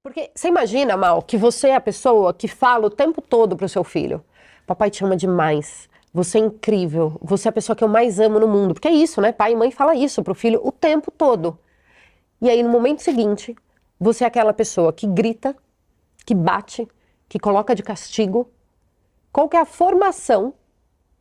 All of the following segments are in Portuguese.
Porque você imagina, Mal, que você é a pessoa que fala o tempo todo pro seu filho: papai te ama demais, você é incrível, você é a pessoa que eu mais amo no mundo. Porque é isso, né? Pai e mãe falam isso pro filho o tempo todo. E aí, no momento seguinte, você é aquela pessoa que grita, que bate, que coloca de castigo. Qual que é a formação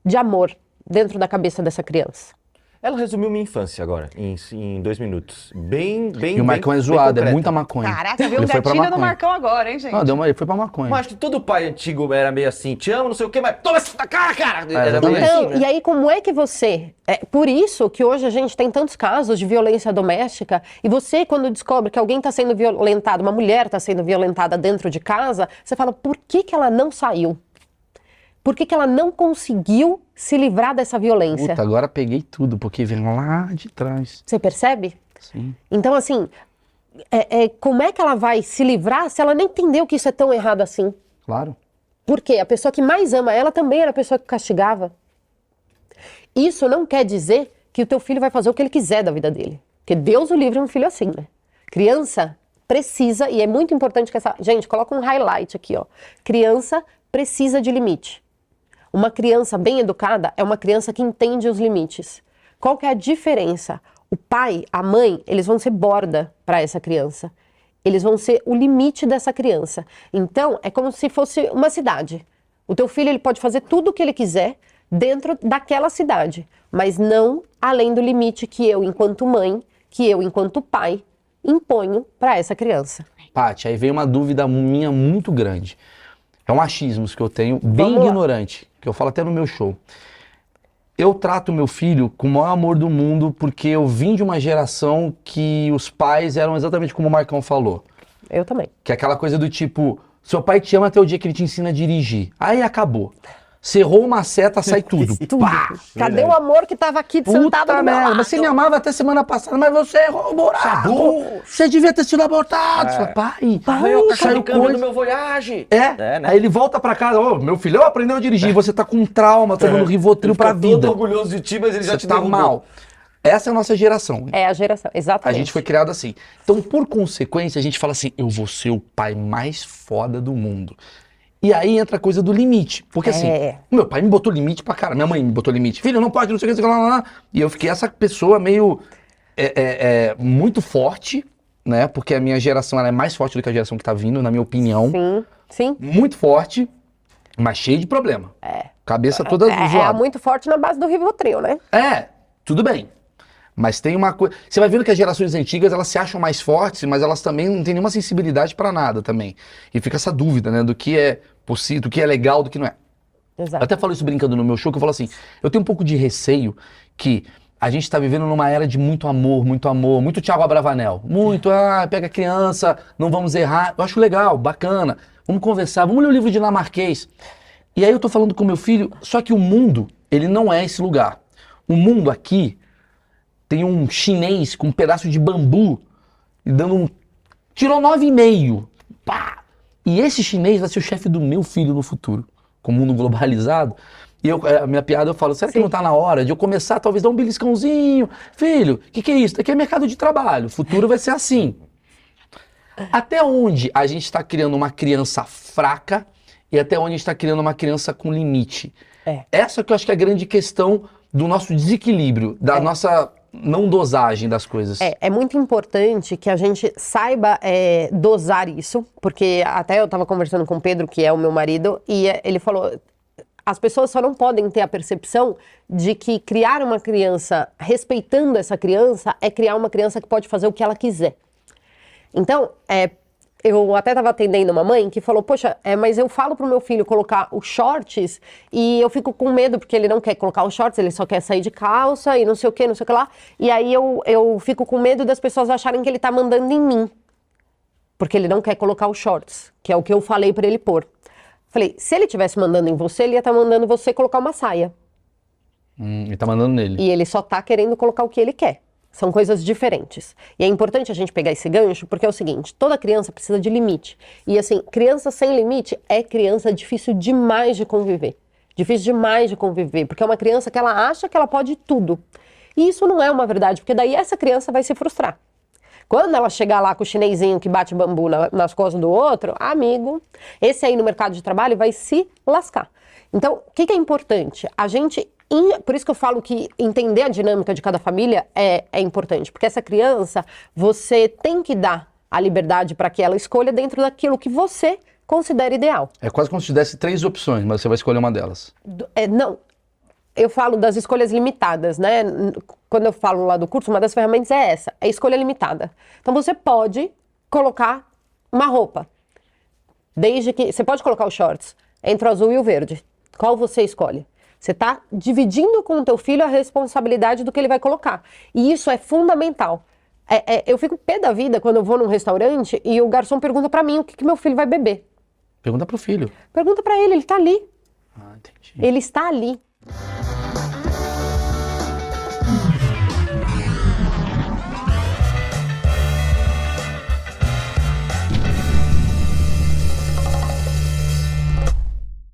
de amor dentro da cabeça dessa criança? Ela resumiu minha infância agora, em 2 minutos. Bem. E o Marcão é zoado, é muita maconha. Caraca, viu um Ele foi pra gatilho no maconha. Marcão agora, hein, gente? Não, ele foi pra maconha. Mas acho que todo pai antigo era meio assim, te amo, não sei o quê, mas toma essa na cara, cara! Era meio exatamente. Então, assim, né? e aí como é que você... É por isso que hoje a gente tem tantos casos de violência doméstica, e você, quando descobre que alguém está sendo violentado, uma mulher está sendo violentada dentro de casa, você fala: por que que ela não saiu? Por que que ela não conseguiu se livrar dessa violência? Puta, agora peguei tudo, porque vem lá de trás. Você percebe? Sim. Então, assim, como é que ela vai se livrar se ela nem entendeu que isso é tão errado assim? Claro. Porque a pessoa que mais ama ela também era a pessoa que castigava. Isso não quer dizer que o teu filho vai fazer o que ele quiser da vida dele. Porque Deus o livre um filho assim, né? Criança precisa, e é muito importante que essa... Gente, coloca um highlight aqui, ó. Criança precisa de limite. Uma criança bem educada é uma criança que entende os limites. Qual que é a diferença? O pai, a mãe, eles vão ser borda para essa criança. Eles vão ser o limite dessa criança. Então, é como se fosse uma cidade. O teu filho, ele pode fazer tudo o que ele quiser dentro daquela cidade, mas não além do limite que eu, enquanto mãe, que eu, enquanto pai, imponho para essa criança. Paty, aí veio uma dúvida minha muito grande. É um achismo que eu tenho, bem Vamos lá. ignorante, que eu falo até no meu show. Eu trato meu filho com o maior amor do mundo porque eu vim de uma geração que os pais eram exatamente como o Marcão falou. Eu também. Que é aquela coisa do tipo, seu pai te ama até o dia que ele te ensina a dirigir. Aí acabou. Você errou uma seta, sai tudo. Pá! Cadê o amor que tava aqui sentado Puta do meu merda, lado? mas você me amava até semana passada, mas você errou o buraco. Você devia ter sido abortado. Você fala, pai, Saiu saiu câmbio do coisa. meu Voyage. É, né? aí ele volta pra casa, ô, meu filho aprendeu a dirigir, você tá com trauma, tomando Rivotril Ele pra fica todo vida. orgulhoso de ti, mas ele já Você te tá derrubou. mal. Essa é a nossa geração. É a geração, A exatamente. gente foi criado assim. Então, por consequência, a gente fala assim, eu vou ser o pai mais foda do mundo. E aí entra a coisa do limite. Porque assim, meu pai me botou limite pra cara, minha mãe me botou limite. Filho, não pode, não sei o que, não sei o que, lá. E eu fiquei essa pessoa meio muito forte, né? Porque a minha geração ela é mais forte do que a geração que tá vindo, na minha opinião. Sim, sim. Muito forte, mas cheio de problema. Cabeça toda É zoada. muito forte na base do Rivotril, né? Tudo bem. Mas tem uma coisa... Você vai vendo que as gerações antigas, elas se acham mais fortes, mas elas também não têm nenhuma sensibilidade pra nada também. E fica essa dúvida, né? Do que é possível, do que é legal, do que não é. Exato. Eu até falo isso brincando no meu show, que eu falo assim, eu tenho um pouco de receio que a gente tá vivendo numa era de muito amor, muito Thiago Abravanel. Muito, pega a criança, não vamos errar. Eu acho legal, bacana. Vamos conversar, vamos ler o livro de Dinamarquês. E aí eu tô falando com meu filho, só que o mundo, ele não é esse lugar. O mundo aqui tem um chinês com um pedaço de bambu e dando um... Tirou 9,5. Pá! E esse chinês vai ser o chefe do meu filho no futuro, com o mundo globalizado. E a minha piada eu falo, será que não tá na hora de eu começar, talvez, dar um beliscãozinho? Filho, o que é isso? Daqui é mercado de trabalho, o futuro vai ser assim. Até onde a gente está criando uma criança fraca e até onde a gente está criando uma criança com limite? Essa que eu acho que é a grande questão do nosso desequilíbrio, da nossa não dosagem das coisas. É muito importante que a gente saiba dosar isso, porque até eu estava conversando com o Pedro, que é o meu marido, e ele falou, as pessoas só não podem ter a percepção de que criar uma criança respeitando essa criança é criar uma criança que pode fazer o que ela quiser. Então, eu até estava atendendo uma mãe que falou, poxa, mas eu falo pro meu filho colocar os shorts e eu fico com medo porque ele não quer colocar os shorts, ele só quer sair de calça e não sei o que, não sei o que lá. E aí eu fico com medo das pessoas acharem que ele tá mandando em mim, porque ele não quer colocar os shorts, que é o que eu falei para ele pôr. Falei, se ele tivesse mandando em você, ele ia estar mandando você colocar uma saia. Ele tá mandando nele. E ele só tá querendo colocar o que ele quer. São coisas diferentes. E é importante a gente pegar esse gancho, porque é o seguinte, toda criança precisa de limite. E assim, criança sem limite é criança difícil demais de conviver. Difícil demais de conviver, porque é uma criança que ela acha que ela pode tudo. E isso não é uma verdade, porque daí essa criança vai se frustrar. Quando ela chegar lá com o chinesinho que bate bambu nas costas do outro, amigo, esse aí no mercado de trabalho vai se lascar. Então, o que é importante? A gente, por isso que eu falo que entender a dinâmica de cada família é importante, porque essa criança, você tem que dar a liberdade para que ela escolha dentro daquilo que você considera ideal. É quase como se te desse 3 opções, mas você vai escolher uma delas. Não, eu falo das escolhas limitadas, né? Quando eu falo lá do curso, uma das ferramentas é essa, é escolha limitada. Então você pode colocar uma roupa, desde que você pode colocar os shorts entre o azul e o verde. Qual você escolhe? Você está dividindo com o teu filho a responsabilidade do que ele vai colocar. E isso é fundamental. Eu fico pé da vida quando eu vou num restaurante e o garçom pergunta para mim o que meu filho vai beber. Pergunta pro filho. Pergunta para ele tá ali. Ah, entendi. Ele está ali.